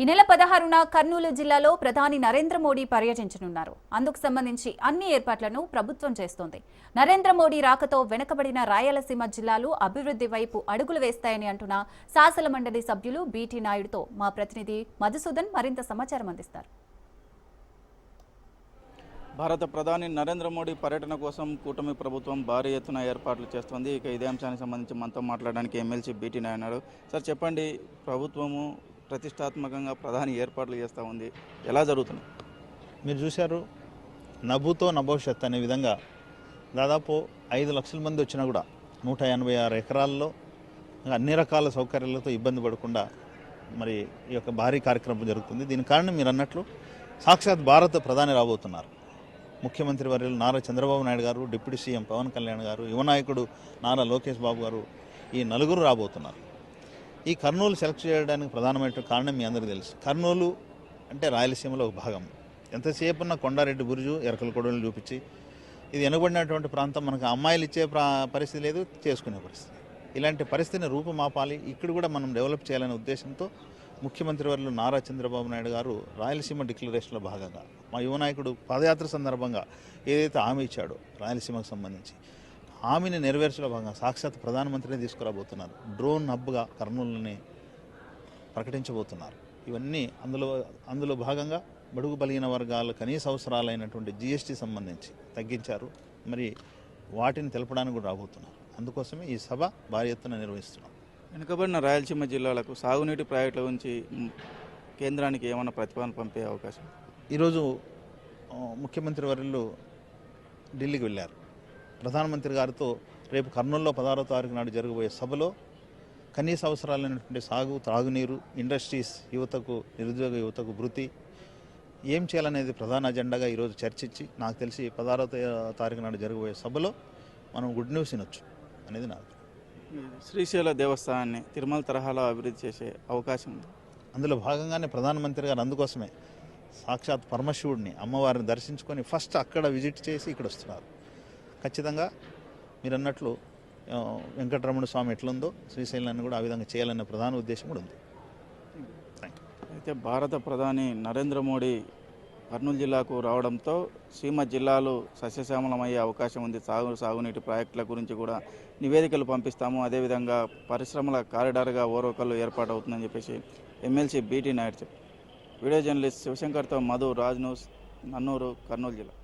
ఈ నెల 16న కర్నూలు జిల్లాలో ప్రధాని నరేంద్ర మోడీ పర్యటించనున్నారు. అందుకు సంబంధించి అన్ని ఏర్పాట్లను ప్రభుత్వం చేస్తోంది. నరేంద్ర మోడీ రాకతో వెనుకబడిన రాయలసీమ జిల్లాలు అభివృద్ధి వైపు అడుగులు వేస్తాయని అంటున్న శాసన మండలి సభ్యులు బీటీ నాయుడుతో మా ప్రతినిధి మధుసూదన్ మరింత సమాచారం అందిస్తారు. భారత ప్రధాని నరేంద్ర మోడీ పర్యటన కోసం కూటమి ప్రభుత్వం భారీ ఎత్తున ఏర్పాట్లు చేస్తోంది. ఇక ఇదే అంశానికి సంబంధించి మనతో మాట్లాడడానికి ఎమ్మెల్సీ బీటీ నాయుడు. సార్ చెప్పండి, ప్రభుత్వము ప్రతిష్టాత్మకంగా ప్రధాని ఏర్పాట్లు చేస్తూ ఉంది, ఎలా జరుగుతుంది? మీరు చూశారు, నభూతో నభవిష్యత్ అనే విధంగా దాదాపు 5 లక్షల మంది వచ్చినా కూడా 186 ఎకరాల్లో అన్ని రకాల సౌకర్యాలతో ఇబ్బంది పడకుండా మరి ఈ యొక్క భారీ కార్యక్రమం జరుగుతుంది. దీని కారణం మీరు అన్నట్లు సాక్షాత్ భారత ప్రధాని రాబోతున్నారు. ముఖ్యమంత్రి వర్యులు నారా చంద్రబాబు నాయుడు గారు, డిప్యూటీ సీఎం పవన్ కళ్యాణ్ గారు, యువ నాయకుడు నారా లోకేష్ బాబు గారు, ఈ నలుగురు రాబోతున్నారు. ఈ కర్నూలు సెలెక్ట్ చేయడానికి ప్రధానమైన కారణం మీ అందరికీ తెలుసు. కర్నూలు అంటే రాయలసీమలో ఒక భాగం. ఎంతసేపు ఉన్న కొండారెడ్డి బురుజు, ఎరకల కొడవలు చూపించి ఇది వెనుకబడినటువంటి ప్రాంతం, మనకు అమ్మాయిలు ఇచ్చే పరిస్థితి లేదు, చేసుకునే పరిస్థితి. ఇలాంటి పరిస్థితిని రూపుమాపాలి, ఇక్కడ కూడా మనం డెవలప్ చేయాలనే ఉద్దేశంతో ముఖ్యమంత్రి వర్యులు నారా చంద్రబాబు నాయుడు గారు రాయలసీమ డిక్లరేషన్లో భాగంగా మా యువ నాయకుడు పాదయాత్ర సందర్భంగా ఏదైతే హామీ ఇచ్చాడో రాయలసీమకు సంబంధించి హామీని నెరవేర్చలో భాగంగా సాక్షాత్ ప్రధానమంత్రిని తీసుకురాబోతున్నారు. డ్రోన్ హబ్గా కర్నూలుని ప్రకటించబోతున్నారు. ఇవన్నీ అందులో భాగంగా బడుగు బలిగిన వర్గాల కనీస అవసరాలైనటువంటి జీఎస్టీ సంబంధించి తగ్గించారు. మరి వాటిని తెలపడానికి కూడా రాబోతున్నారు. అందుకోసమే ఈ సభ భారీ ఎత్తున నిర్వహిస్తున్నాం. వెనుకబడిన రాయలసీమ జిల్లాలకు సాగునీటి ప్రాజెక్టుల గురించి కేంద్రానికి ఏమైనా ప్రతిపాదన పంపే అవకాశం? ఈరోజు ముఖ్యమంత్రి వర్యులు ఢిల్లీకి వెళ్ళారు. ప్రధానమంత్రి గారితో రేపు కర్నూలులో 16వ తారీఖు నాడు జరగబోయే సభలో కనీస అవసరాలైనటువంటి సాగు, త్రాగునీరు, ఇండస్ట్రీస్, యువతకు, నిరుద్యోగ యువతకు వృత్తి ఏం చేయాలనేది ప్రధాన అజెండాగా ఈరోజు చర్చించి నాకు తెలిసి 16వ తారీఖు నాడు జరగబోయే సభలో మనం గుడ్ న్యూస్ వినొచ్చు అనేది నాకు. శ్రీశైల దేవస్థానాన్ని తిరుమల తరహాలో అభివృద్ధి చేసే అవకాశం ఉంది. అందులో భాగంగానే ప్రధానమంత్రి గారు అందుకోసమే సాక్షాత్ పరమశివుడిని, అమ్మవారిని దర్శించుకొని ఫస్ట్ అక్కడ విజిట్ చేసి ఇక్కడ వస్తున్నారు. ఖచ్చితంగా మీరు అన్నట్లు వెంకటరమణ స్వామి ఎట్లుందో శ్రీశైలాన్ని కూడా ఆ విధంగా చేయాలనే ప్రధాన ఉద్దేశం కూడా ఉంది. అయితే భారత ప్రధాని నరేంద్ర మోడీ కర్నూలు జిల్లాకు రావడంతో సీమ జిల్లాలు సస్యశ్యామలమయ్యే అవకాశం ఉంది. సాగునీటి ప్రాజెక్టుల గురించి కూడా నివేదికలు పంపిస్తాము, అదేవిధంగా పరిశ్రమల కారిడార్గా ఓరోకల్లు ఏర్పాటవుతుందని చెప్పేసి ఎమ్మెల్సీ బీటీ నాయుడు చెప్పారు. వీడియో జర్నలిస్ట్ శివశంకర్తో మధు, రాజ్ న్యూస్, నన్నూరు, కర్నూలు జిల్లా.